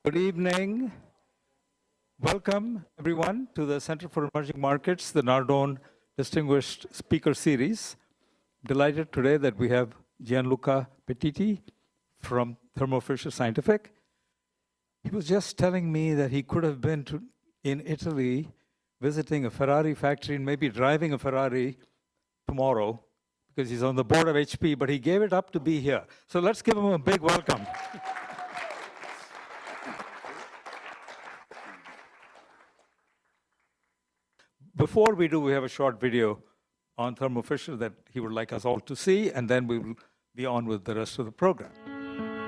Good evening. Welcome, everyone, to the Center for Emerging Markets, the Nardone Distinguished Speaker Series. Delighted today that we have Gianluca Pettiti from Thermo Fisher Scientific. He was just telling me that he could have been in Italy visiting a Ferrari factory and maybe driving a Ferrari tomorrow because he's on the board of HP, but he gave it up to be here. So let's give him a big welcome. Before we do, we have a short video on Thermo Fisher that he would like us all to see, and then we will be on with the rest of the program.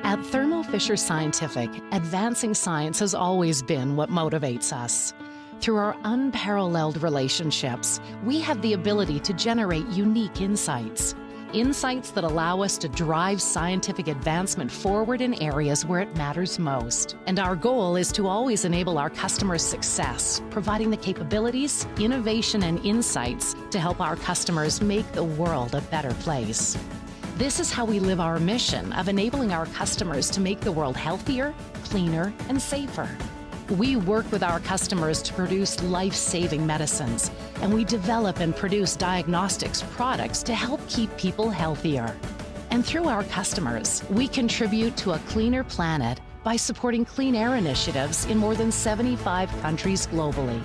At Thermo Fisher Scientific, advancing science has always been what motivates us. Through our unparalleled relationships, we have the ability to generate unique insights. Insights that allow us to drive scientific advancement forward in areas where it matters most. And our goal is to always enable our customers' success, providing the capabilities, innovation, and insights to help our customers make the world a better place. This is how we live our mission of enabling our customers to make the world healthier, cleaner, and safer. We work with our customers to produce life-saving medicines, and we develop and produce diagnostics products to help keep people healthier. And through our customers, we contribute to a cleaner planet by supporting clean air initiatives in more than 75 countries globally.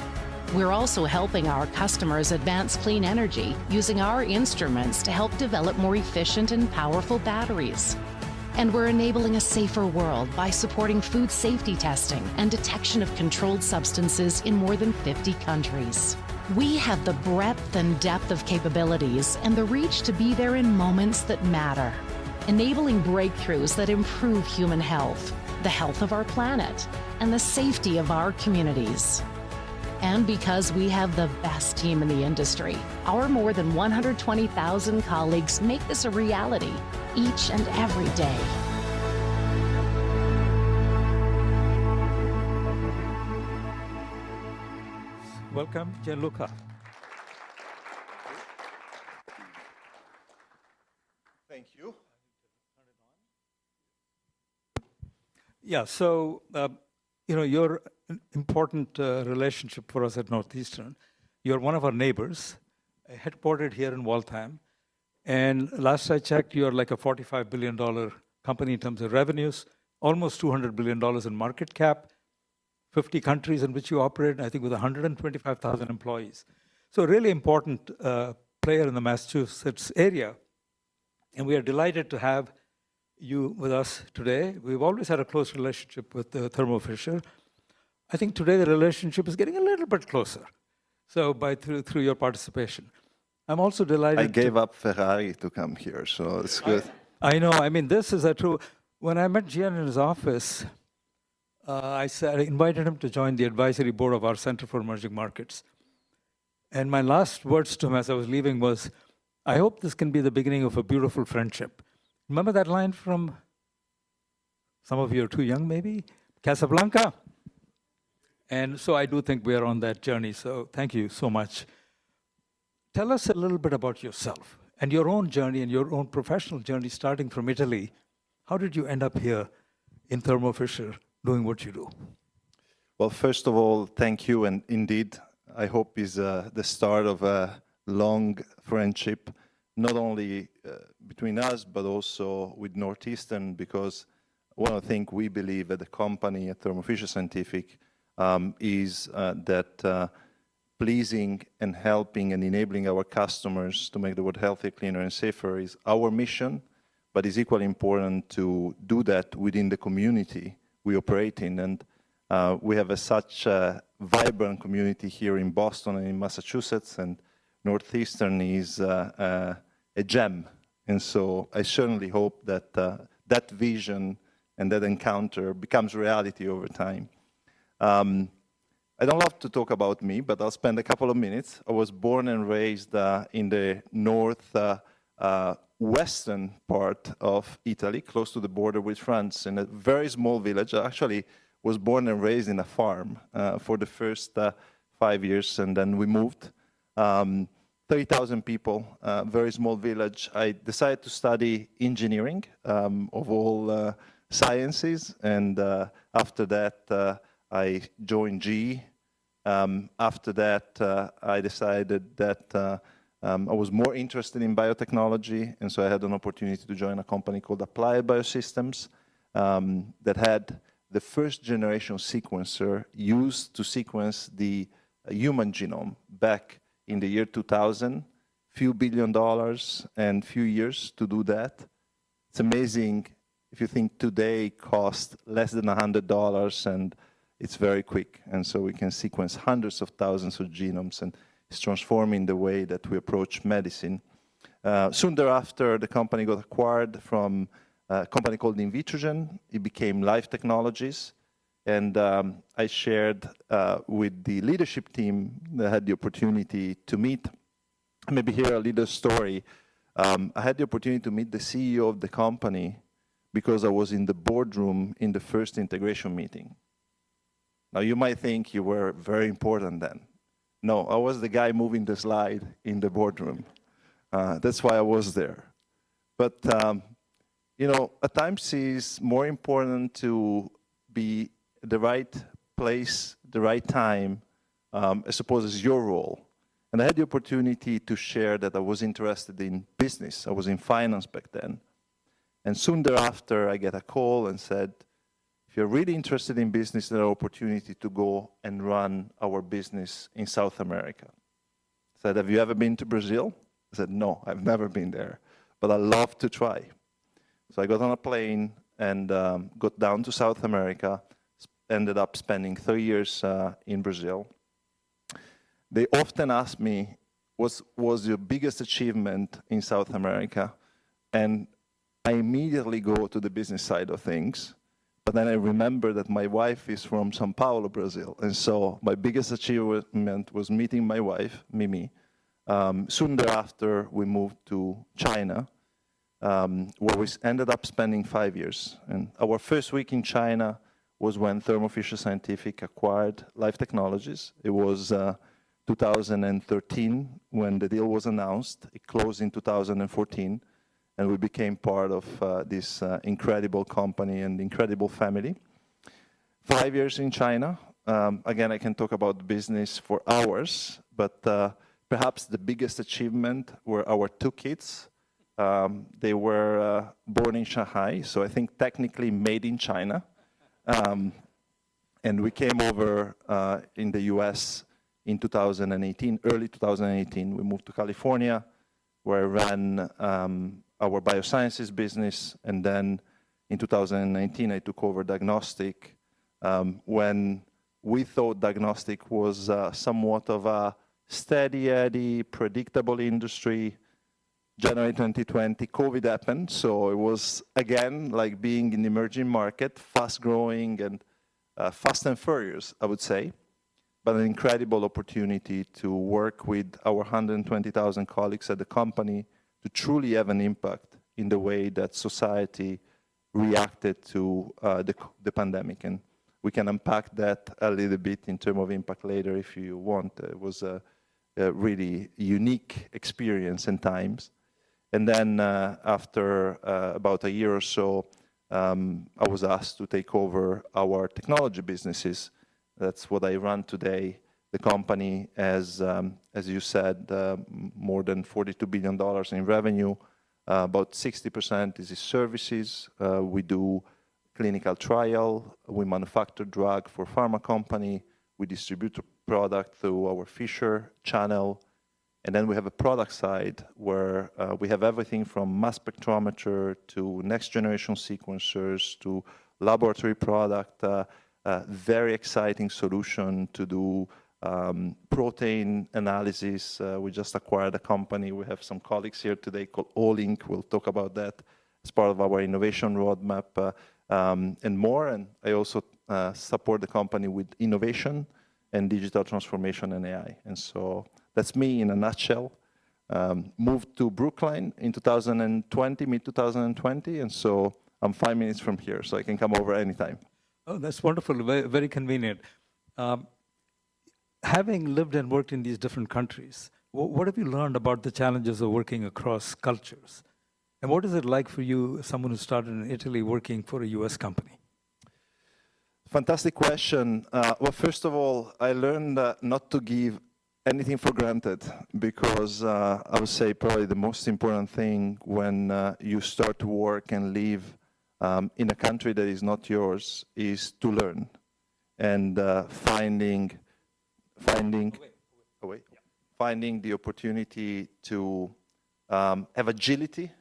We're also helping our customers advance clean energy using our instruments to help develop more efficient and powerful batteries. And we're enabling a safer world by supporting food safety testing and detection of controlled substances in more than 50 countries. We have the breadth and depth of capabilities and the reach to be there in moments that matter, enabling breakthroughs that improve human health, the health of our planet, and the safety of our communities. And because we have the best team in the industry, our more than 120,000 colleagues make this a reality each and every day. Welcome, Gianluca. Thank you. Yeah, so, you're an important relationship for us at Northeastern. You're one of our neighbors, headquartered here in Waltham. And last I checked, you're like a $45 billion company in terms of revenues, almost $200 billion in market cap, 50 countries in which you operate, I think with 125,000 employees. So a really important player in the Massachusetts area. And we are delighted to have you with us today. We've always had a close relationship with Thermo Fisher. I think today the relationship is getting a little bit closer. So through your participation. I'm also delighted. I gave up Ferrari to come here, so it's good. I know. I mean, this is a true. When I met Gian in his office, I invited him to join the advisory board of our Center for Emerging Markets. And my last words to him as I was leaving was, I hope this can be the beginning of a beautiful friendship. Remember that line from, some of you are too young maybe, Casablanca? And so I do think we are on that journey. So thank you so much. Tell us a little bit about yourself and your own journey and your own professional journey starting from Italy. How did you end up here in Thermo Fisher doing what you do? Well, first of all, thank you. And indeed, I hope is the start of a long friendship, not only between us, but also with Northeastern, because one of the things we believe at the company at Thermo Fisher Scientific is that pleasing and helping and enabling our customers to make the world healthier, cleaner, and safer is our mission, but it's equally important to do that within the community we operate in. And we have such a vibrant community here in Boston and in Massachusetts, and Northeastern is a gem. And so I certainly hope that that vision and that encounter becomes reality over time. I don't love to talk about me, but I'll spend a couple of minutes. I was born and raised in the northwestern part of Italy, close to the border with France, in a very small village. I actually was born and raised in a farm for the first 5 years, and then we moved. 30,000 people, very small village. I decided to study engineering of all sciences, and After that, I joined GE. After that, I decided that I was more interested in biotechnology, and so I had an opportunity to join a company called Applied Biosystems that had the first generation sequencer used to sequence the human genome back in the year 2000, few $1 billion and few years to do that. It's amazing if you think today cost less than $100 and it's very quick. And so we can sequence hundreds of thousands of genomes, and it's transforming the way that we approach medicine. Soon thereafter, the company got acquired from a company called Invitrogen. It became Life Technologies. And I shared with the leadership team that had the opportunity to meet, maybe hear a little story. I had the opportunity to meet the CEO of the company because I was in the boardroom in the first integration meeting. Now, you might think you were very important then. No, I was the guy moving the slide in the boardroom. That's why I was there. But, you know, at times it's more important to be at the right place, the right time, I suppose is your role. And I had the opportunity to share that I was interested in business. I was in finance back then. And soon thereafter, I get a call and said, if you're really interested in business, there's an opportunity to go and run our business in South America. I said, have you ever been to Brazil? I said, no, I've never been there, but I'd love to try. So I got on a plane and got down to South America, ended up spending 3 years in Brazil. They often ask me, what was your biggest achievement in South America? And I immediately go to the business side of things. But then I remember that my wife is from São Paulo, Brazil. And so my biggest achievement was meeting my wife, Mimi. Soon thereafter, we moved to China, where we ended up spending 5 years. And our first week in China was when Thermo Fisher Scientific acquired Life Technologies. It was 2013 when the deal was announced. It closed in 2014. And we became part of this incredible company and incredible family. 5 years in China. Again, I can talk about business for hours, but perhaps the biggest achievement were our 2 kids. They were born in Shanghai, so I think technically made in China. And we came over in the US in 2018, early 2018. We moved to California, where I ran our biosciences business, and then in 2019 I took over Diagnostic when we thought Diagnostic was somewhat of a steady Eddie, predictable industry. January 2020, COVID happened, so it was again like being in the emerging market, fast growing and fast and furious, I would say, but an incredible opportunity to work with our 120,000 colleagues at the company to truly have an impact in the way that society reacted to the pandemic. And we can unpack that a little bit in terms of impact later if you want. It was a really unique experience and times. And then after about a year or so, I was asked to take over our technology businesses. That's what I run today. The company has, as you said, more than $42 billion in revenue. About 60% is services. We do clinical trial. We manufacture drug for pharma company. We distribute product through our Fisher channel. And then we have a product side where we have everything from mass spectrometer to next generation sequencers to laboratory product, very exciting solution to do protein analysis. We just acquired a company. We have some colleagues here today called Olink. We'll talk about that as part of our innovation roadmap and more. And I also support the company with innovation and digital transformation and AI. And so that's me in a nutshell. Moved to Brookline in 2020, mid-2020. And so I'm 5 minutes from here, so I can come over anytime. Oh, that's wonderful. Very, very convenient. Having lived and worked in these different countries, what have you learned about the challenges of working across cultures? And what is it like for you, someone who started in Italy, working for a US company? Fantastic question. Well, first of all, I learned not to give anything for granted because I would say probably the most important thing when you start to work and live in a country that is not yours is to learn and finding the opportunity to have agility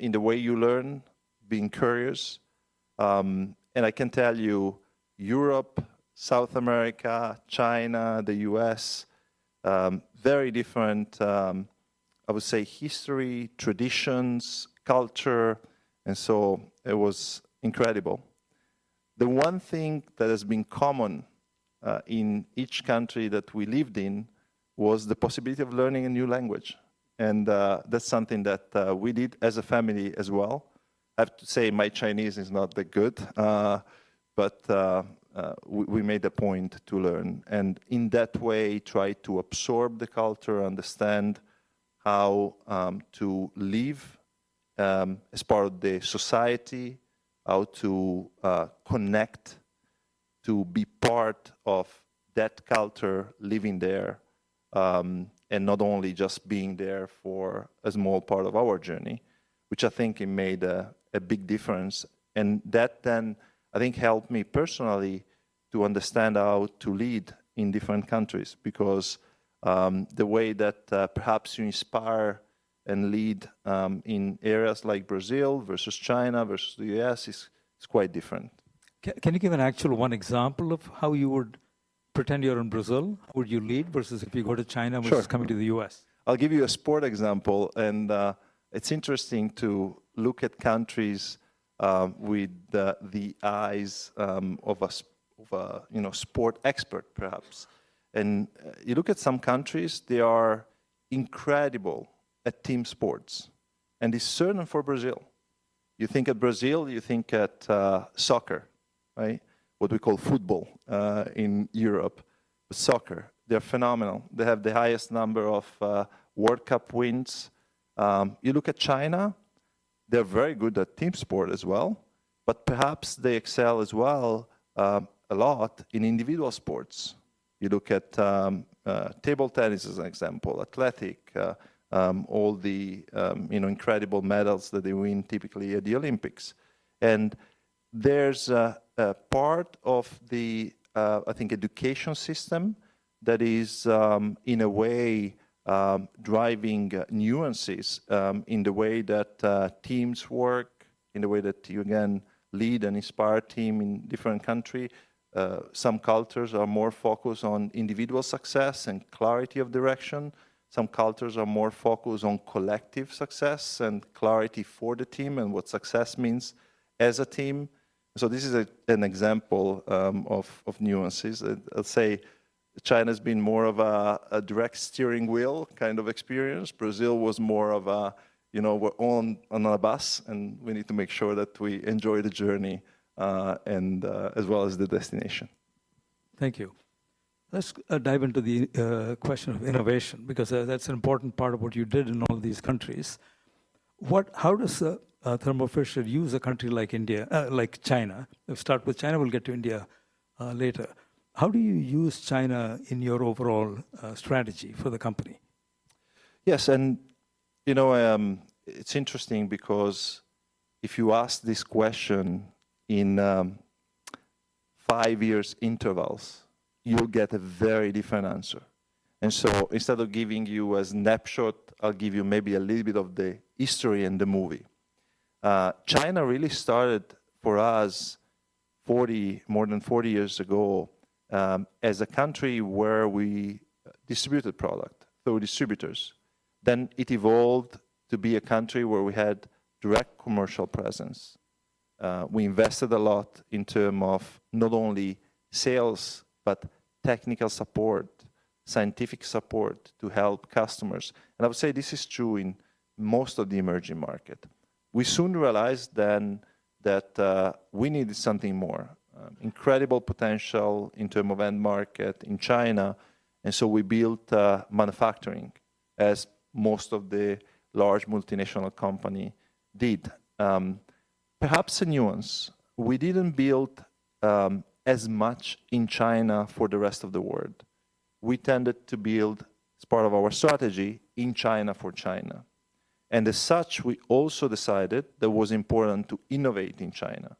in the way you learn, being curious. And I can tell you, Europe, South America, China, the US, very different, I would say, history, traditions, culture, and so it was incredible. The one thing that has been common in each country that we lived in was the possibility of learning a new language. And that's something that we did as a family as well. I have to say my Chinese is not that good, but we made a point to learn. And in that way, try to absorb the culture, understand how to live as part of the society, how to connect, to be part of that culture, living there, and not only just being there for a small part of our journey, which I think it made a big difference. And that then, I think, helped me personally to understand how to lead in different countries, because the way that perhaps you inspire and lead in areas like Brazil versus China versus the US is quite different. Can you give an actual one example of how you would pretend you're in Brazil? How would you lead versus if you go to China versus Sure. coming to the US? I'll give you a sport example, and it's interesting to look at countries with the eyes of a sport expert, perhaps. And you look at some countries, they are incredible at team sports, and it's certain for Brazil. You think at Brazil, you think at soccer, right? What we call football in Europe. But soccer, they're phenomenal. They have the highest number of World Cup wins. You look at China, they're very good at team sport as well, but perhaps they excel as well a lot in individual sports. You look at table tennis as an example, athletic, all the incredible medals that they win typically at the Olympics. And there's a part of the, I think, education system that is, in a way, driving nuances in the way that teams work, in the way that you, again, lead and inspire a team in different countries. Some cultures are more focused on individual success and clarity of direction. Some cultures are more focused on collective success and clarity for the team and what success means as a team. So this is an example of nuances. I'll say China's been more of a direct steering wheel kind of experience. Brazil was more of a, we're on a bus and we need to make sure that we enjoy the journey and as well as the destination. Thank you. Let's dive into the question of innovation, because that's an important part of what you did in all these countries. How does Thermo Fisher use a country like India, like China? We'll start with China, we'll get to India later. How do you use China in your overall strategy for the company? Yes, and it's interesting because if you ask this question in 5 years intervals, you'll get a very different answer. And so instead of giving you a snapshot, I'll give you maybe a little bit of the history and the movie. China really started for us more than 40 years ago as a country where we distributed product through distributors. Then it evolved to be a country where we had direct commercial presence. We invested a lot in terms of not only sales, but technical support, scientific support to help customers. And I would say this is true in most of the emerging market. We soon realized then that we needed something more. Incredible potential in terms of end market in China. And so we built manufacturing, as most of the large multinational company did. Perhaps a nuance. We didn't build as much in China for the rest of the world. We tended to build, as part of our strategy, in China for China. And as such, we also decided that it was important to innovate in China,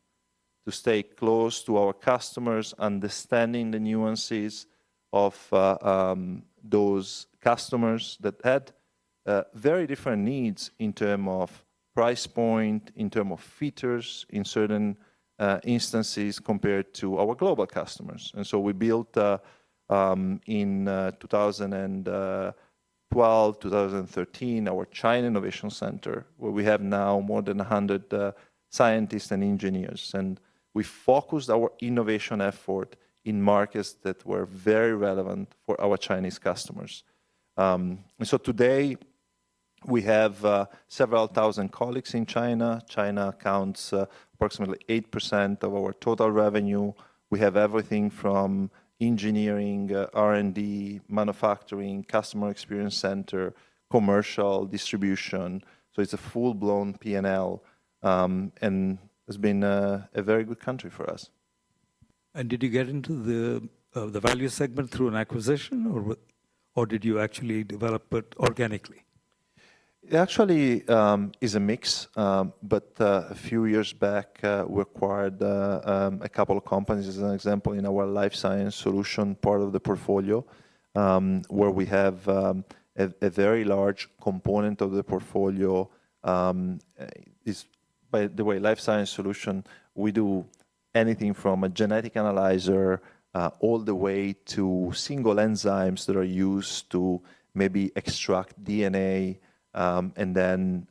to stay close to our customers, understanding the nuances of those customers that had very different needs in terms of price point, in terms of features, in certain instances compared to our global customers. And so we built in 2012, 2013, our China Innovation Center, where we have now more than 100 scientists and engineers. And we focused our innovation effort in markets that were very relevant for our Chinese customers. And so today, we have several thousand colleagues in China. China accounts approximately 8% of our total revenue. We have everything from engineering, R&D, manufacturing, customer experience center, commercial, distribution. So it's a full-blown P&L, and it's been a very good country for us. And did you get into the value segment through an acquisition, or did you actually develop it organically? It actually is a mix, but a few years back, we acquired a couple of companies, as an example, in our life science solution part of the portfolio, where we have a very large component of the portfolio. By the way, life science solution, we do anything from a genetic analyzer all the way to single enzymes that are used to maybe extract DNA and then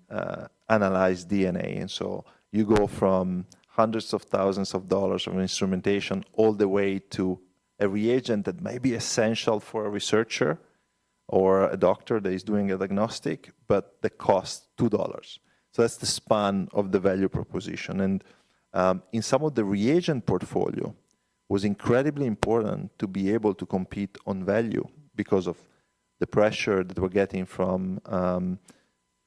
analyze DNA. And so you go from hundreds of thousands of dollars of instrumentation all the way to a reagent that may be essential for a researcher or a doctor that is doing a diagnostic, but that costs $2. So that's the span of the value proposition. And in some of the reagent portfolio, was incredibly important to be able to compete on value because of the pressure that we're getting from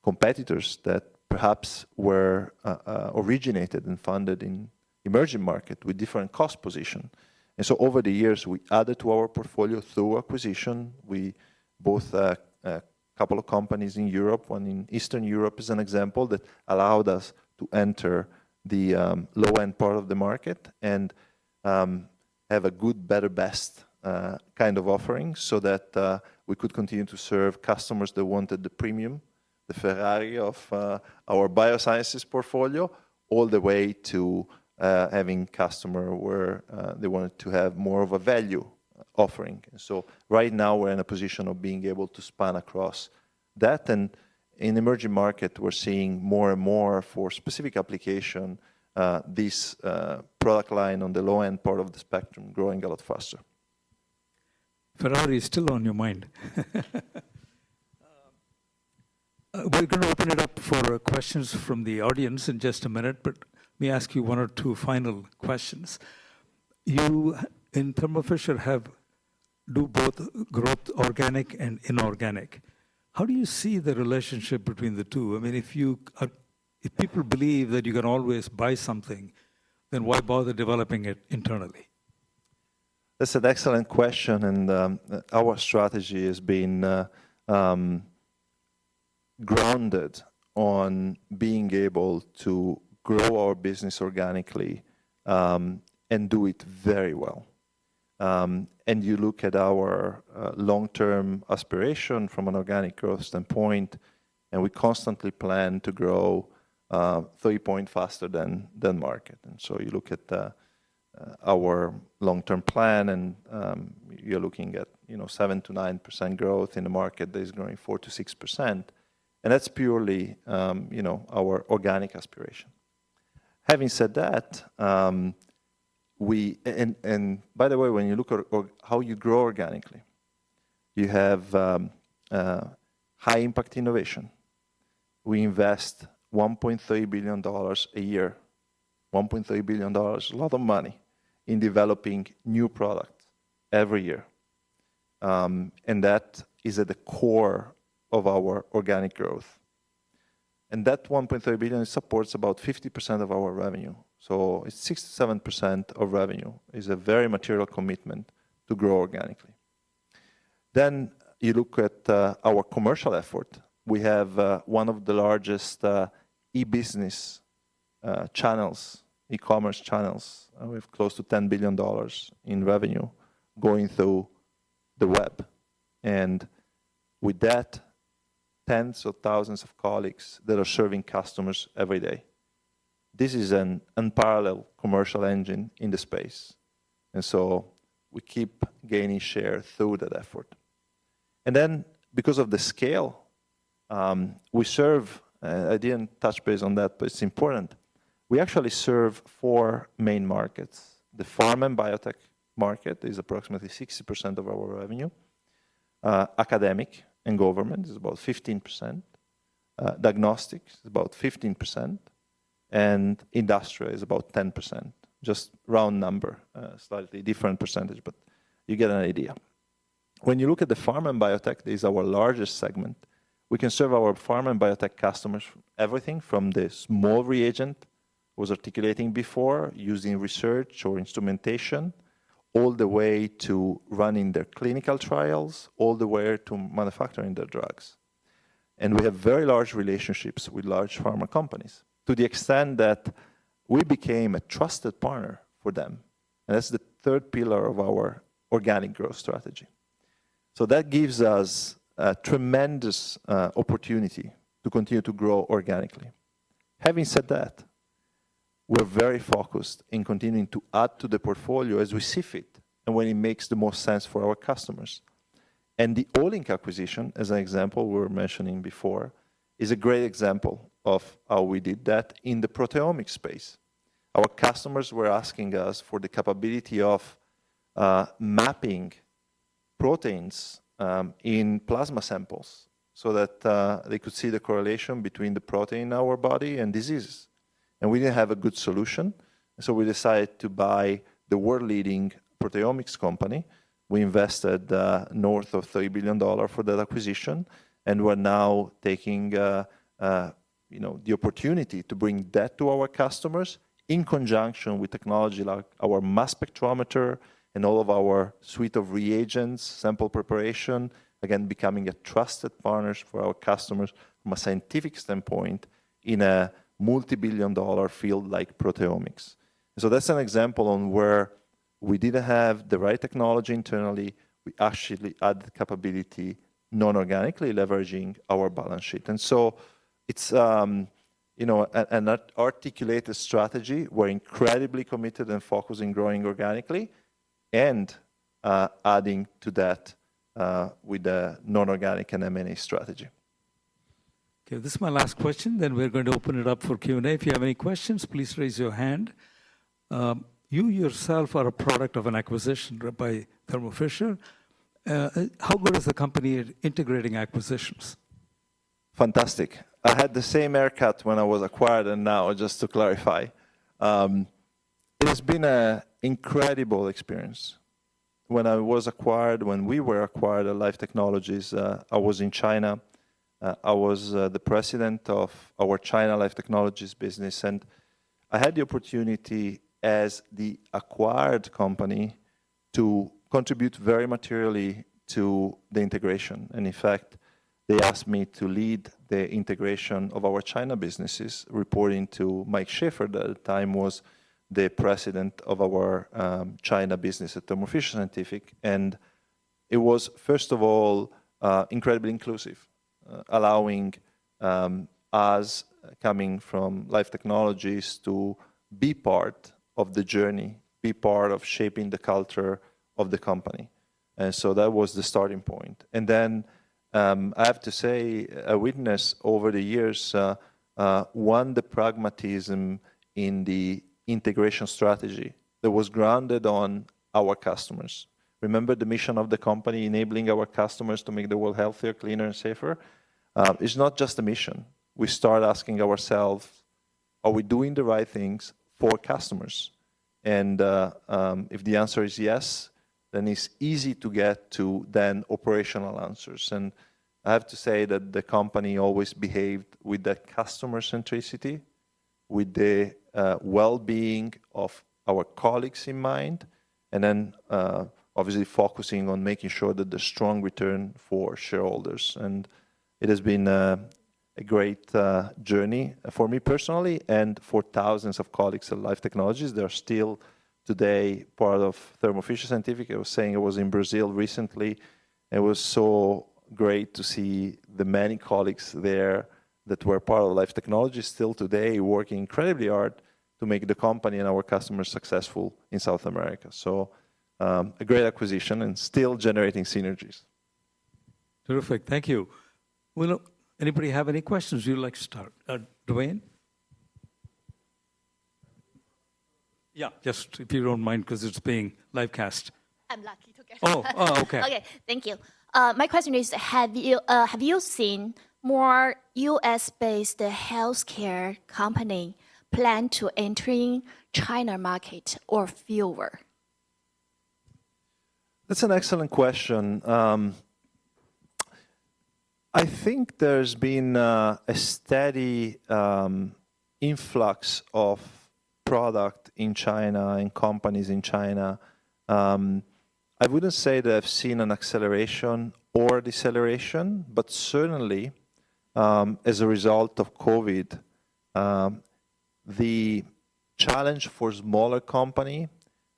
competitors that perhaps were originated and funded in emerging market with different cost position. And so over the years, we added to our portfolio through acquisition. We both a couple of companies in Europe, one in Eastern Europe is an example, that allowed us to enter the low-end part of the market and have a good, better, best kind of offering so that we could continue to serve customers that wanted the premium, the Ferrari of our biosciences portfolio, all the way to having customer where they wanted to have more of a value offering. And so right now we're in a position of being able to span across that. And in emerging market, we're seeing more and more for specific application, this product line on the low end part of the spectrum growing a lot faster. Ferrari is still on your mind. We're going to open it up for questions from the audience in just a minute, but let me ask you one or two final questions. You, in Thermo Fisher, do both growth, organic and inorganic. How do you see the relationship between the two? I mean, if people believe that you can always buy something, then why bother developing it internally? That's an excellent question, and our strategy has been grounded on being able to grow our business organically and do it very well. And you look at our long-term aspiration from an organic growth standpoint, and we constantly plan to grow 3 points faster than market. And so you look at our long-term plan, and you're looking at 7 to 9% growth in the market that is growing 4 to 6%, and that's purely our organic aspiration. Having said that, and by the way, when you look at how you grow organically, you have high impact innovation. We invest $1.3 billion a year. $1.3 billion, a lot of money, in developing new products every year. And that is at the core of our organic growth. And that $1.3 billion supports about 50% of our revenue. So it's 67% of revenue. Is a very material commitment to grow organically. Then you look at our commercial effort. We have one of the largest e-business channels, e-commerce channels. We have close to $10 billion in revenue going through the web. And with that, tens of thousands of colleagues that are serving customers every day. This is an unparalleled commercial engine in the space. And so we keep gaining share through that effort. And then because of the scale, we serve, I didn't touch base on that, but it's important. We actually serve 4 main markets. The pharma and biotech market is approximately 60% of our revenue. Academic and government is about 15%. Diagnostics is about 15%. And industrial is about 10%. Just round number, slightly different percentage, but you get an idea. When you look at the pharma and biotech, this is our largest segment. We can serve our pharma and biotech customers everything from the small reagent I was articulating before, using research or instrumentation, all the way to running their clinical trials, all the way to manufacturing their drugs. And we have very large relationships with large pharma companies, to the extent that we became a trusted partner for them. And that's the third pillar of our organic growth strategy. So that gives us a tremendous opportunity to continue to grow organically. Having said that, we're very focused in continuing to add to the portfolio as we see fit and when it makes the most sense for our customers. And the Olink acquisition, as an example we were mentioning before, is a great example of how we did that in the proteomics space. Our customers were asking us for the capability of mapping proteins in plasma samples so that they could see the correlation between the protein in our body and diseases. And we didn't have a good solution, so we decided to buy the world-leading proteomics company. We invested north of $30 billion for that acquisition, and we're now taking the opportunity to bring that to our customers in conjunction with technology like our mass spectrometer and all of our suite of reagents, sample preparation, again, becoming a trusted partner for our customers from a scientific standpoint in a multi-billion-dollar field like proteomics. So that's an example on where we didn't have the right technology internally. We actually added capability non-organically, leveraging our balance sheet. And so it's an articulated strategy. We're incredibly committed and focused on growing organically and adding to that with the non-organic and M&A strategy. Okay, this is my last question. Then we're going to open it up for Q&A. If you have any questions, please raise your hand. You yourself are a product of an acquisition by Thermo Fisher. How good is the company at integrating acquisitions? Fantastic. I had the same haircut when I was acquired and now, just to clarify. It has been an incredible experience. When we were acquired at Life Technologies, I was in China. I was the president of our China Life Technologies business, and I had the opportunity as the acquired company to contribute very materially to the integration. And in fact, they asked me to lead the integration of our China businesses, reporting to Mike Schaefer, that at the time was the president of our China business at Thermo Fisher Scientific. And it was, first of all, incredibly inclusive, allowing us coming from Life Technologies to be part of the journey, be part of shaping the culture of the company. And so that was the starting point. And then I have to say, I witnessed over the years, the pragmatism in the integration strategy that was grounded on our customers. Remember the mission of the company, enabling our customers to make the world healthier, cleaner, and safer? It's not just a mission. We start asking ourselves, are we doing the right things for customers? And if the answer is yes, then it's easy to get to then operational answers. And I have to say that the company always behaved with that customer centricity with the well-being of our colleagues in mind, and then obviously focusing on making sure that there's strong return for shareholders. And it has been a great journey for me personally and for thousands of colleagues at Life Technologies. They're still today part of Thermo Fisher Scientific. I was saying I was in Brazil recently. It was so great to see the many colleagues there that were part of Life Technologies still today working incredibly hard to make the company and our customers successful in South America. So a great acquisition and still generating synergies. Terrific, thank you. Will anybody have any questions you'd like to start? Dwayne? Yeah, just if you don't mind, because it's being live cast. I'm lucky to get. Oh, okay. Okay, thank you. My question is: have you seen more U.S.-based healthcare company plan to entering China market or fewer? That's an excellent question. I think there's been a steady influx of product in China and companies in China. I wouldn't say that I've seen an acceleration or deceleration, but certainly as a result of COVID, the challenge for smaller company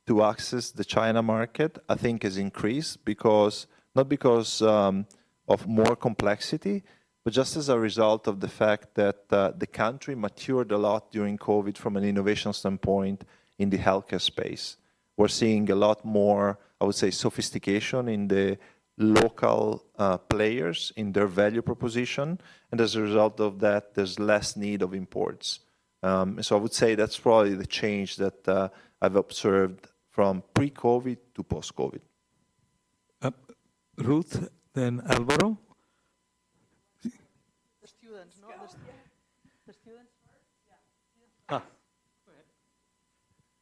to access the China market, I think, has increased because, not because of more complexity, but just as a result of the fact that the country matured a lot during COVID from an innovation standpoint in the healthcare space. We're seeing a lot more, I would say, sophistication in the local players in their value proposition. And as a result of that, there's less need of imports. So I would say that's probably the change that I've observed from pre-COVID to post-COVID. Ruth, then Alvaro. The students, no? The students?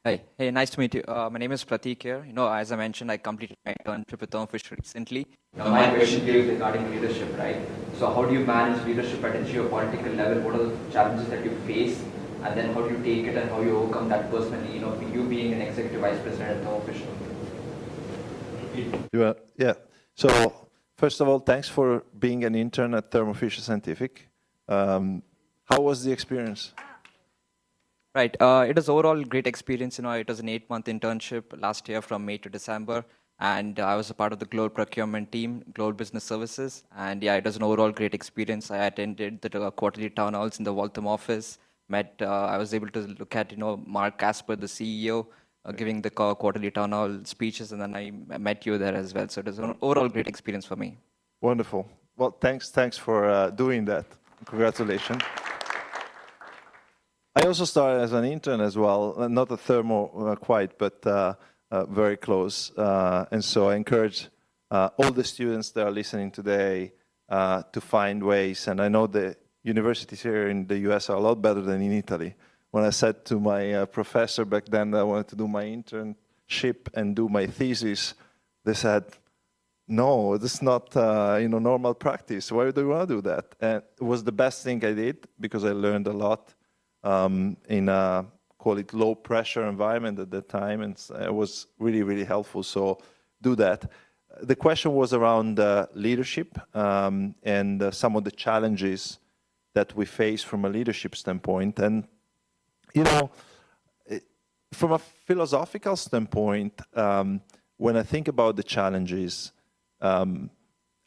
Hey, nice to meet you. My name is Pratik here. As I mentioned, I completed my internship with Thermo Fisher recently. My question here is regarding leadership, right? So how do you manage leadership at a geopolitical level? What are the challenges that you face? And then how do you take it and how you overcome that personally, you being an executive vice president at Thermo Fisher? Yeah. So first of all, thanks for being an intern at Thermo Fisher Scientific. How was the experience? Right. It was overall great experience. It was an 8-month internship last year from May to December. And I was a part of the global procurement team, global business services. And yeah, it was an overall great experience. I attended the quarterly town halls in the Waltham office. I was able to look at, Mark Casper, the CEO, giving the quarterly town hall speeches. And then I met you there as well. So it was an overall great experience for me. Wonderful. Well, thanks for doing that. Congratulations. I also started as an intern as well, not at Thermo quite, but very close. And so I encourage all the students that are listening today to find ways. And I know the universities here in the US are a lot better than in Italy. When I said to my professor back then that I wanted to do my internship and do my thesis, they said, no, this is not normal practice. Why do you want to do that? And it was the best thing I did because I learned a lot in a, call it, low pressure environment at that time, and it was really, really helpful. So do that. The question was around leadership and some of the challenges that we face from a leadership standpoint. And, from a philosophical standpoint, when I think about the challenges, a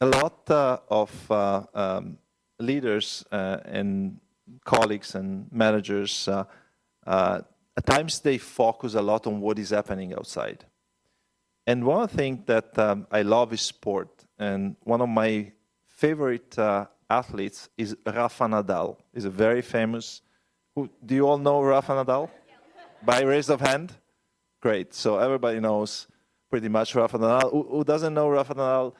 lot of leaders and colleagues and managers, at times they focus a lot on what is happening outside. And one thing that I love is sport. And one of my favorite athletes is Rafa Nadal. He's a very famous. Do you all know Rafa Nadal? By raise of hand? Great. So everybody knows pretty much Rafa Nadal. Who doesn't know Rafa Nadal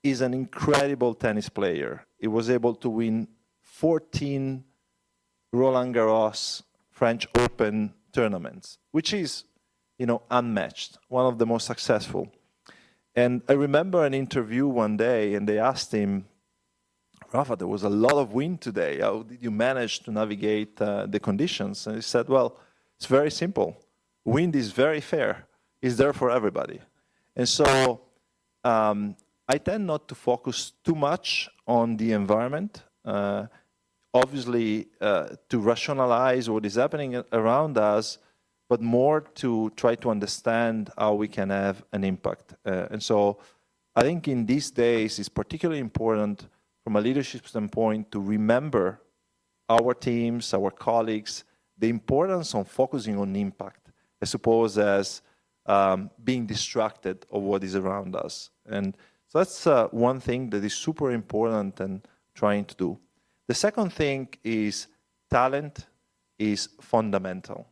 is an incredible tennis player. He was able to win 14 Roland Garros French Open tournaments, which is, unmatched, one of the most successful. And I remember an interview one day, and they asked him, Rafa, there was a lot of wind today. How did you manage to navigate the conditions? And he said, well, it's very simple. Wind is very fair. It's there for everybody. And so I tend not to focus too much on the environment, obviously to rationalize what is happening around us, but more to try to understand how we can have an impact. And so I think in these days, it's particularly important from a leadership standpoint to remember our teams, our colleagues, the importance of focusing on impact, as opposed as being distracted of what is around us. And so that's one thing that is super important and trying to do. The second thing is talent is fundamental.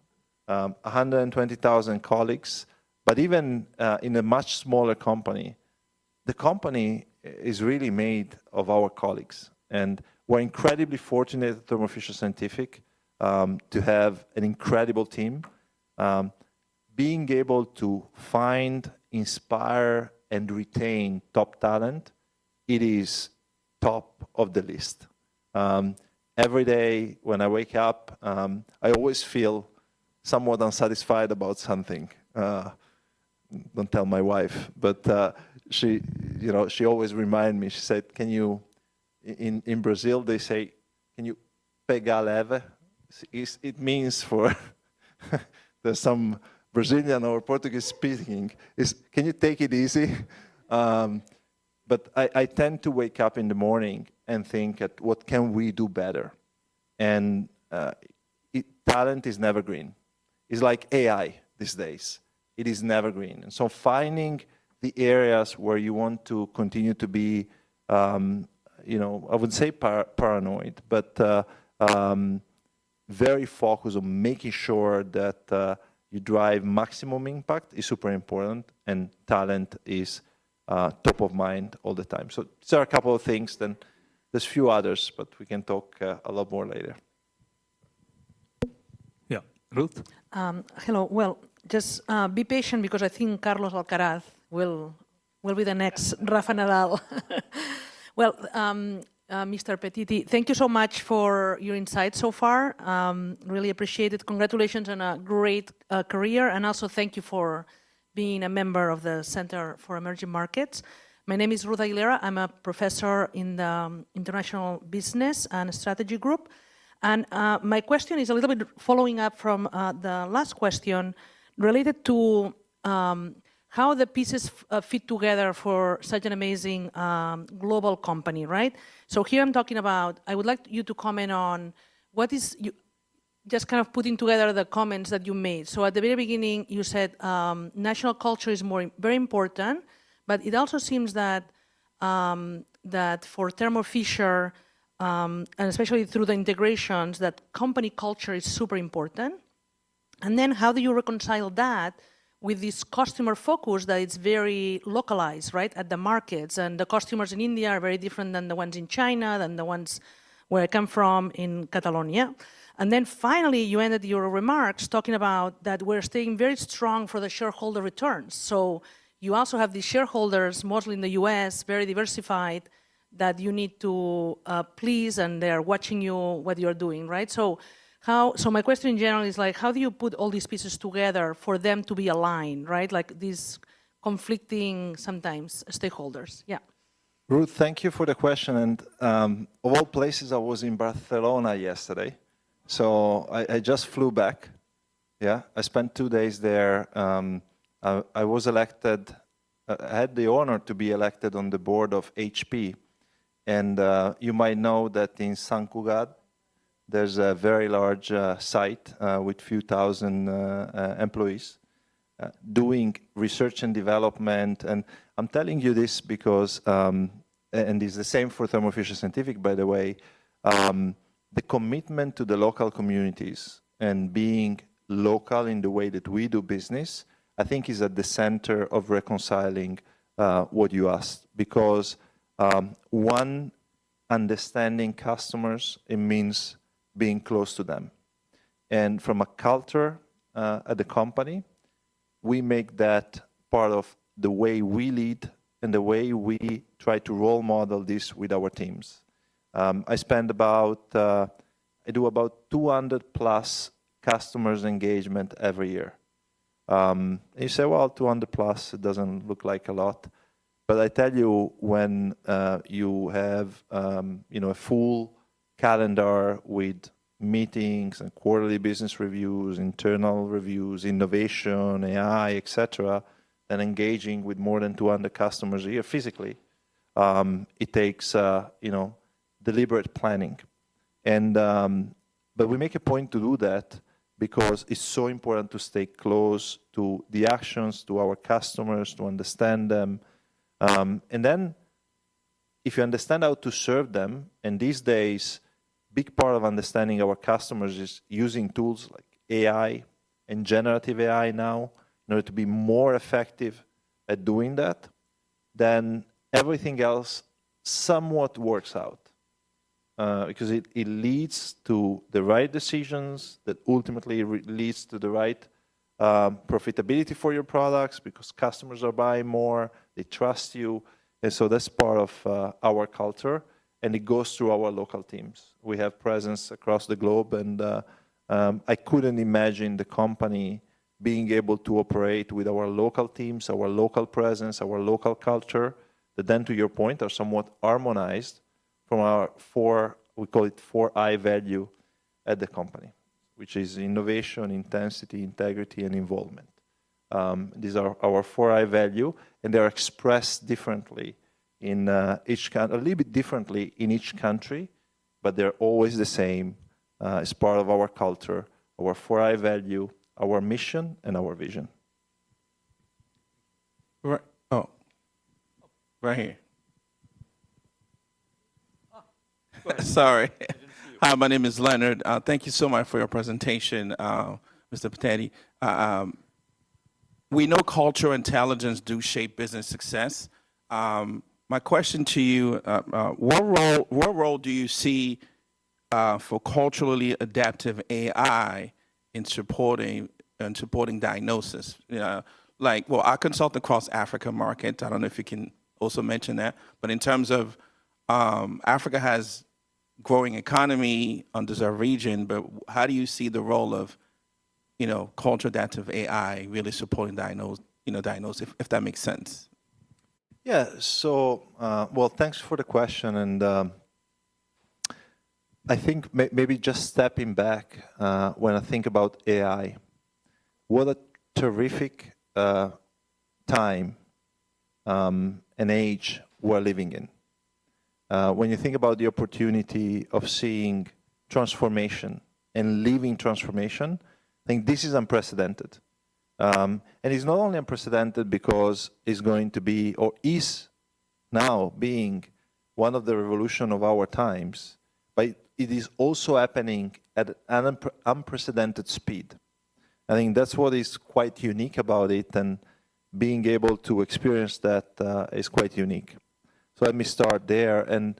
120,000 colleagues, but even in a much smaller company, the company is really made of our colleagues. And we're incredibly fortunate at Thermo Fisher Scientific to have an incredible team. Being able to find, inspire, and retain top talent, it is top of the list. Every day when I wake up, I always feel somewhat unsatisfied about something. Don't tell my wife, but she always reminds me. She said, "Can you?" In Brazil, they say, "Can you pegar leve?" It means for there's some Brazilian or Portuguese speaking. Can you take it easy? But I tend to wake up in the morning and think at what can we do better, and talent is never green. It's like AI these days. It is never green. And so finding the areas where you want to continue to be, I would say paranoid, but very focused on making sure that you drive maximum impact is super important, and talent is top of mind all the time. So there are a couple of things, then there's a few others, but we can talk a lot more later. Yeah, Ruth? Hello. Well, just be patient because I think Carlos Alcaraz will be the next Rafa Nadal. Well, Mr. Pettiti, thank you so much for your insights so far. Really appreciate it. Congratulations on a great career, and also thank you for being a member of the Center for Emerging Markets. My name is Ruth Aguilera. I'm a professor in the International Business and Strategy Group. And my question is a little bit following up from the last question related to how the pieces fit together for such an amazing global company, right? So here I'm talking about, I would like you to comment on what is, just kind of putting together the comments that you made. So at the very beginning, you said national culture is very important, but it also seems that that for Thermo Fisher, and especially through the integrations, that company culture is super important. And then how do you reconcile that with this customer focus that it's very localized, right, at the markets? And the customers in India are very different than the ones in China, than the ones where I come from in Catalonia. And then finally, you ended your remarks talking about that we're staying very strong for the shareholder returns. So you also have these shareholders, mostly in the US, very diversified, that you need to please, and they're watching you, what you're doing, right? So my question in general is like, how do you put all these pieces together for them to be aligned, right? Like these conflicting, sometimes, stakeholders. Yeah. Ruth, thank you for the question. And of all places, I was in Barcelona yesterday. So I just flew back. Yeah, I spent 2 days there. I was elected, I had the honor to be elected on the board of HP. And you might know that in Sant Cugat, there's a very large site with few thousand employees doing research and development. And I'm telling you this because, and it's the same for Thermo Fisher Scientific, by the way, the commitment to the local communities and being local in the way that we do business, I think is at the center of reconciling what you asked. Because one, understanding customers, it means being close to them. And from a culture at the company, we make that part of the way we lead and the way we try to role model this with our teams. I spend I do about 200 plus customers engagement every year. You say, well, 200 plus, it doesn't look like a lot. But I tell you, when you have a full calendar with meetings and quarterly business reviews, internal reviews, innovation, AI, etc., and engaging with more than 200 customers a year physically, it takes deliberate planning. And but we make a point to do that because it's so important to stay close to the actions, to our customers, to understand them. And then if you understand how to serve them, and these days, big part of understanding our customers is using tools like AI and generative AI now in order to be more effective at doing that, then everything else somewhat works out. Because it leads to the right decisions that ultimately leads to the right profitability for your products because customers are buying more, they trust you. And so that's part of our culture, and it goes through our local teams. We have presence across the globe, and I couldn't imagine the company being able to operate with our local teams, our local presence, our local culture, that then, to your point, are somewhat harmonized from our we call it 4I value at the company, which is innovation, intensity, integrity, and involvement. These are our 4I value, and they're expressed differently in each country, a little bit differently in each country, but they're always the same as part of our culture, our 4I value, our mission, and our vision. Right. Oh, right here. Sorry. Hi, my name is Leonard. Thank you so much for your presentation, Mr. Pettiti. We know cultural intelligence do shape business success. My question to you, what role do you see for culturally adaptive AI in supporting diagnosis? I consult across Africa market. I don't know if you can also mention that, but in terms of Africa has growing economy, underserved region, but how do you see the role of, cultural adaptive AI really supporting diagnosis, if that makes sense? Yeah, so, well, thanks for the question. And I think maybe just stepping back when I think about AI, what a terrific time and age we're living in. When you think about the opportunity of seeing transformation and living transformation, I think this is unprecedented. And it's not only unprecedented because it's going to be, or is now being, one of the revolution of our times, but it is also happening at an unprecedented speed. I think that's what is quite unique about it, and being able to experience that is quite unique. So let me start there. And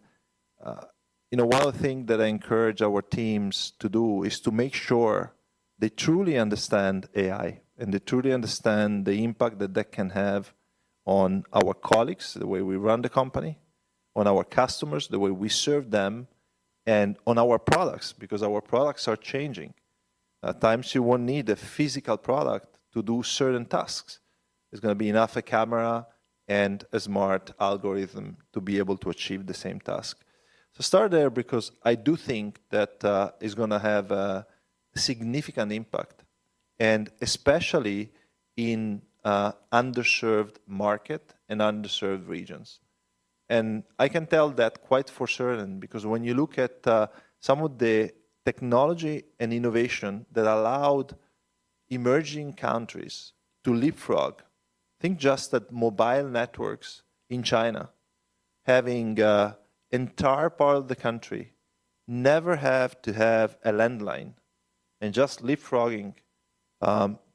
one of the things that I encourage our teams to do is to make sure they truly understand AI and they truly understand the impact that that can have on our colleagues, the way we run the company, on our customers, the way we serve them, and on our products, because our products are changing. At times you won't need a physical product to do certain tasks. There's going to be enough a camera and a smart algorithm to be able to achieve the same task. So start there because I do think that is going to have a significant impact, and especially in underserved market and underserved regions. And I can tell that quite for certain because when you look at some of the technology and innovation that allowed emerging countries to leapfrog, think just that mobile networks in China, having entire part of the country never have to have a landline, and just leapfrogging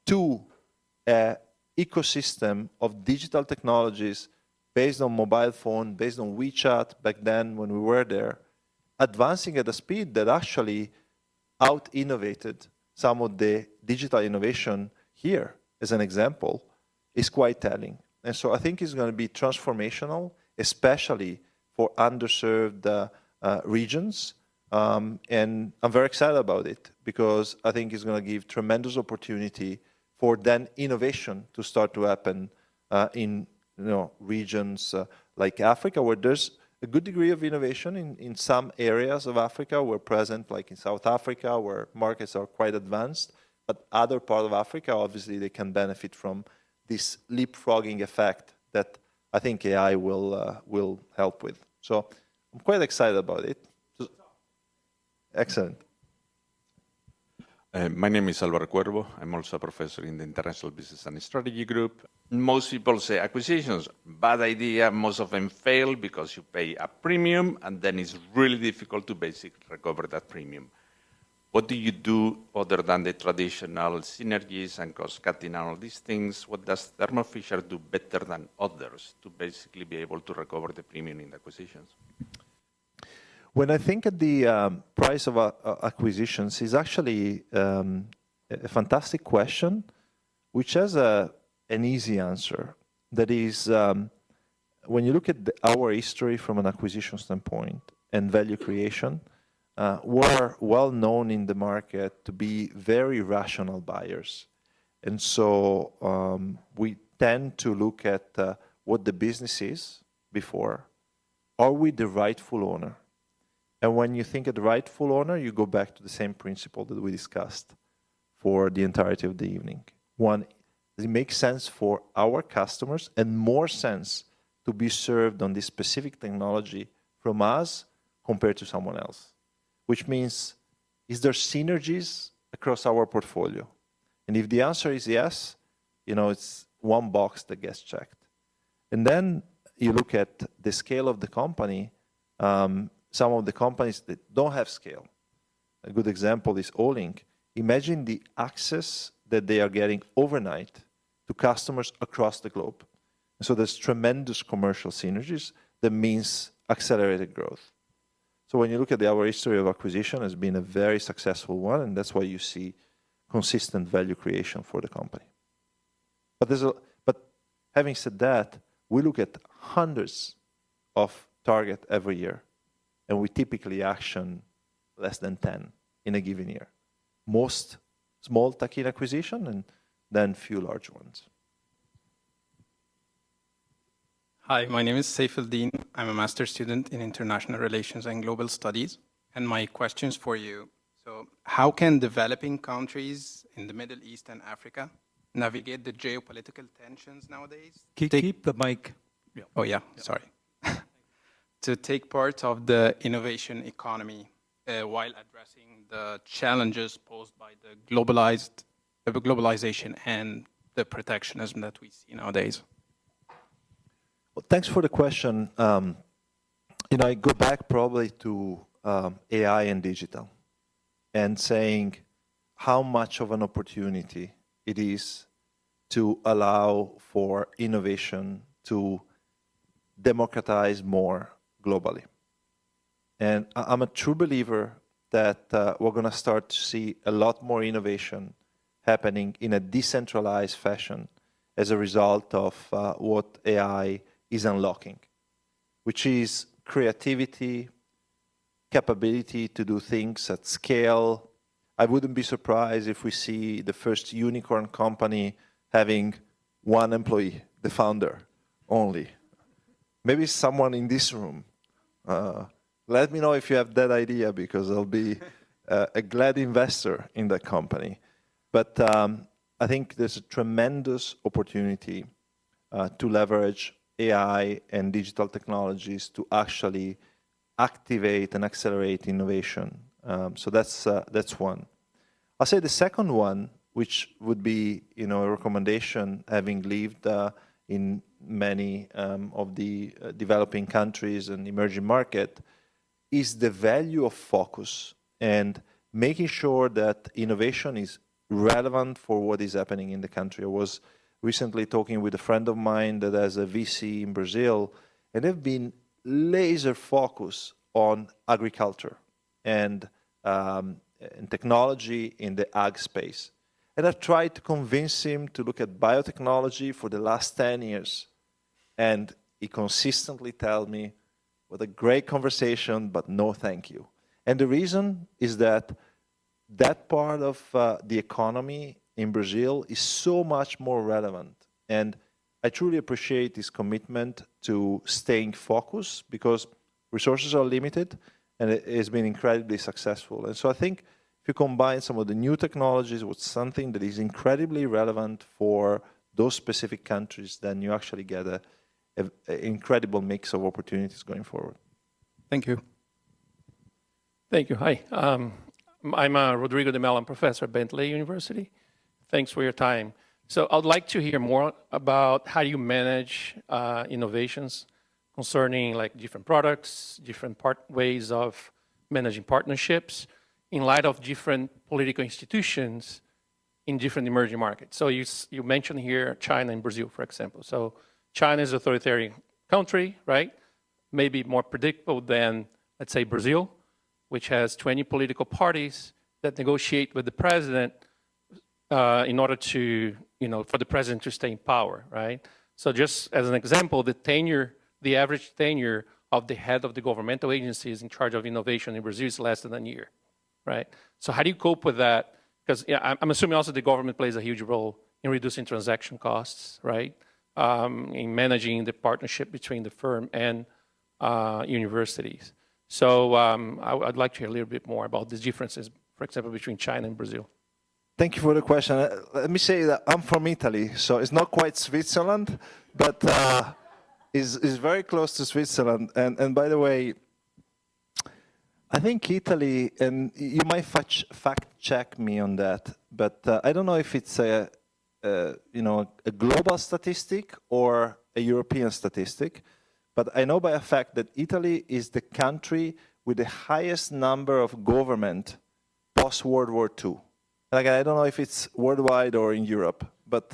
to an ecosystem of digital technologies based on mobile phone, based on WeChat back then when we were there, advancing at a speed that actually out-innovated some of the digital innovation here, as an example, is quite telling. And so I think it's going to be transformational, especially for underserved regions. And I'm very excited about it because I think it's going to give tremendous opportunity for then innovation to start to happen in regions like Africa, where there's a good degree of innovation in some areas of Africa. We're present, like in South Africa, where markets are quite advanced. But other parts of Africa, obviously, they can benefit from this leapfrogging effect that I think AI will help with. So I'm quite excited about it. Excellent. My name is Álvaro Cuervo. I'm also a professor in the International Business and Strategy Group. Most people say acquisitions, bad idea. Most of them fail because you pay a premium, and then it's really difficult to basically recover that premium. What do you do other than the traditional synergies and cost cutting and all these things? What does Thermo Fisher do better than others to basically be able to recover the premium in the acquisitions? When I think at the price of acquisitions, is actually a fantastic question, which has an easy answer. That is, when you look at our history from an acquisition standpoint and value creation, we're well known in the market to be very rational buyers. And so we tend to look at what the business is before. Are we the rightful owner? And when you think of the rightful owner, you go back to the same principle that we discussed for the entirety of the evening. One, does it make sense for our customers and more sense to be served on this specific technology from us compared to someone else? Which means, is there synergies across our portfolio? And if the answer is yes, it's one box that gets checked. And then you look at the scale of the company. Some of the companies that don't have scale. A good example is Olink. Imagine the access that they are getting overnight to customers across the globe. And so there's tremendous commercial synergies that means accelerated growth. So when you look at our history of acquisition, it's been a very successful one, and that's why you see consistent value creation for the company. But having said that, we look at hundreds of targets every year. And we typically action less than 10 in a given year. Most small tuck-in acquisition and then few large ones. Hi, my name is Saifuddin. I'm a master's student in International Relations and Global Studies. And my question's for you. So how can developing countries in the Middle East and Africa navigate the geopolitical tensions nowadays? Keep the mic. Yeah. Oh, yeah, sorry. To take part of the innovation economy while addressing the challenges posed by the globalization and the protectionism that we see nowadays. Well, thanks for the question. I go back probably to AI and digital and saying how much of an opportunity it is to allow for innovation to democratize more globally. And I'm a true believer that we're going to start to see a lot more innovation happening in a decentralized fashion as a result of what AI is unlocking, which is creativity, capability to do things at scale. I wouldn't be surprised if we see the first unicorn company having one employee, the founder only. Maybe someone in this room. Let me know if you have that idea, because I'll be a glad investor in that company. But I think there's a tremendous opportunity to leverage AI and digital technologies to actually activate and accelerate innovation. So that's one. I'll say the second one, which would be a recommendation, having lived in many of the developing countries and emerging market, is the value of focus and making sure that innovation is relevant for what is happening in the country. I was recently talking with a friend of mine that has a VC in Brazil, and they've been laser focused on agriculture and technology in the ag space. And I've tried to convince him to look at biotechnology for the last 10 years. And he consistently tells me, with a great conversation, but no thank you. And the reason is that that part of the economy in Brazil is so much more relevant. And I truly appreciate his commitment to staying focused because resources are limited and it has been incredibly successful. And so I think if you combine some of the new technologies with something that is incredibly relevant for those specific countries, then you actually get an incredible mix of opportunities going forward. Thank you. Thank you. Hi. I'm Rodrigo de Mello. I'm professor at Bentley University. Thanks for your time. So I'd like to hear more about how you manage innovations concerning like different products, different ways of managing partnerships in light of different political institutions in different emerging markets. So you mentioned here China and Brazil, for example. So China is an authoritarian country, right? Maybe more predictable than, let's say, Brazil, which has 20 political parties that negotiate with the president in order to, for the president to stay in power, right? So just as an example, the average tenure of the head of the governmental agencies in charge of innovation in Brazil is less than a year, right? So how do you cope with that? Because I'm assuming also the government plays a huge role in reducing transaction costs, right? In managing the partnership between the firm and universities. So I'd like to hear a little bit more about the differences, for example, between China and Brazil. Thank you for the question. Let me say that I'm from Italy, so it's not quite Switzerland, but is very close to Switzerland. And by the way, I think Italy, and you might fact check me on that, but I don't know if it's a global statistic or a European statistic, but I know by a fact that Italy is the country with the highest number of government post-World War II. Like, I don't know if it's worldwide or in Europe, but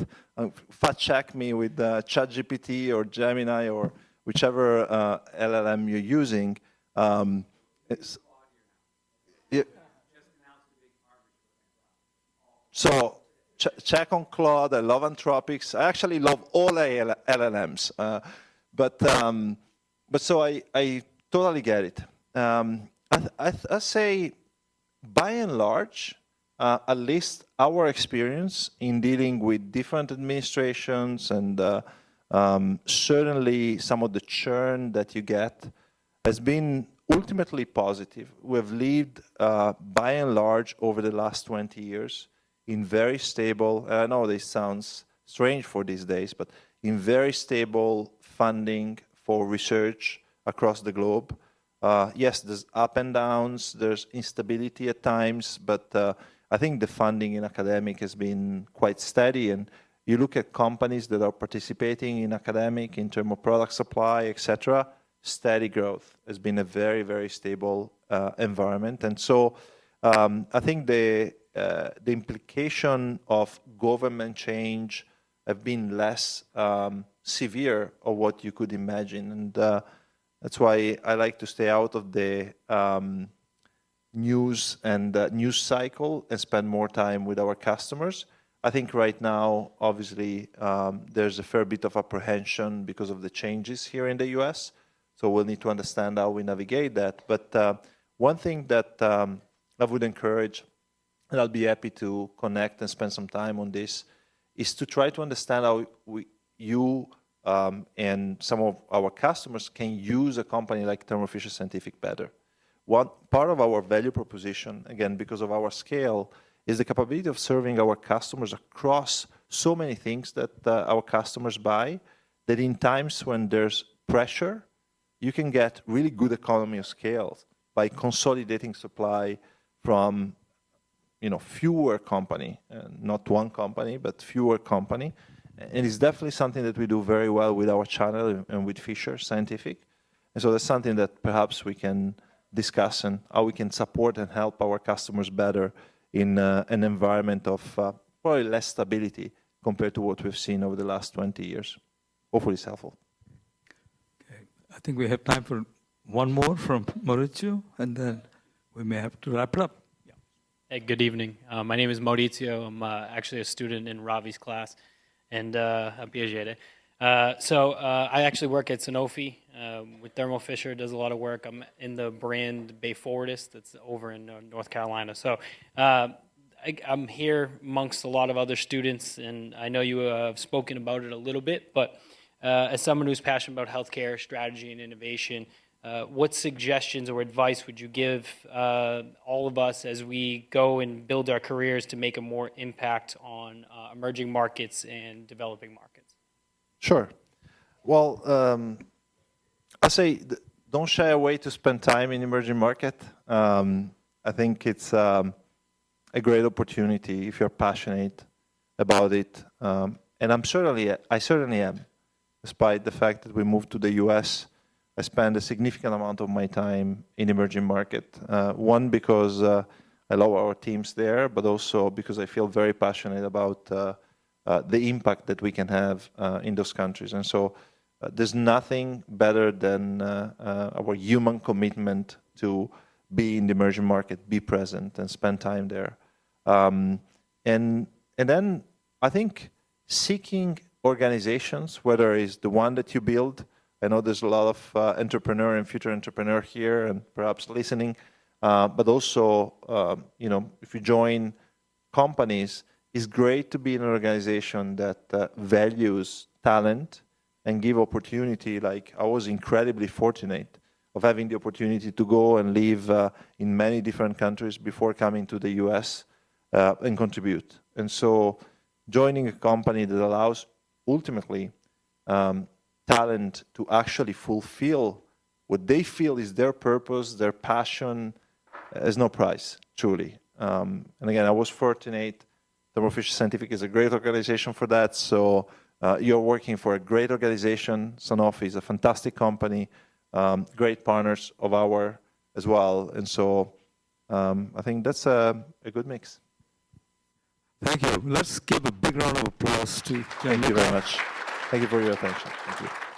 fact check me with ChatGPT or Gemini or whichever LLM you're using. So check on Claude. I love Anthropics. I actually love all LLMs. But so I totally get it. I say, by and large, at least our experience in dealing with different administrations and certainly some of the churn that you get has been ultimately positive. We've lived, by and large, over the last 20 years in very stable, I know this sounds strange for these days, but in very stable funding for research across the globe. Yes, there's up and downs, there's instability at times, but I think the funding in academic has been quite steady. And you look at companies that are participating in academic in terms of product supply, etc., steady growth has been a very, very stable environment. And so I think the implication of government change have been less severe of what you could imagine. And that's why I like to stay out of the news and news cycle and spend more time with our customers. I think right now, obviously, there's a fair bit of apprehension because of the changes here in the US. So we'll need to understand how we navigate that. But one thing that I would encourage, and I'll be happy to connect and spend some time on this, is to try to understand how you and some of our customers can use a company like Thermo Fisher Scientific better. One part of our value proposition, again, because of our scale, is the capability of serving our customers across so many things that our customers buy, that in times when there's pressure, you can get really good economy of scale by consolidating supply from fewer company, not one company, but fewer company. And it's definitely something that we do very well with our channel and with Fisher Scientific. And so that's something that perhaps we can discuss and how we can support and help our customers better in an environment of probably less stability compared to what we've seen over the last 20 years. Hopefully it's helpful. Okay. I think we have time for one more from Maurizio, and then we may have to wrap it up. Yeah. Hey, good evening. My name is Maurizio. I'm actually a student in Ravi's class, and I'm Piacere. I actually work at Sanofi with Thermo Fisher. Does a lot of work. I'm in the brand Bay Forwardist that's over in North Carolina. So I'm here amongst a lot of other students, and I know you have spoken about it a little bit, but as someone who's passionate about healthcare strategy and innovation, what suggestions or advice would you give all of us as we go and build our careers to make a more impact on emerging markets and developing markets? Sure. Well, I say don't shy away to spend time in emerging market. I think it's a great opportunity if you're passionate about it. And I certainly am, despite the fact that we moved to the US. I spend a significant amount of my time in emerging market. One, because I love our teams there, but also because I feel very passionate about the impact that we can have in those countries. And so there's nothing better than our human commitment to be in the emerging market, be present, and spend time there. And then I think seeking organizations, whether it's the one that you build. I know there's a lot of entrepreneur and future entrepreneur here and perhaps listening, but also, if you join companies, it's great to be in an organization that values talent and give opportunity. Like I was incredibly fortunate of having the opportunity to go and live in many different countries before coming to the US and contribute. And so joining a company that allows ultimately talent to actually fulfill what they feel is their purpose, their passion, has no price, truly. And again, I was fortunate. Thermo Fisher Scientific is a great organization for that. So you're working for a great organization. Sanofi is a fantastic company, great partners of ours as well. And so I think that's a good mix. Thank you. Let's give a big round of applause to Gianluca. Thank you very much. Thank you for your attention. Thank you.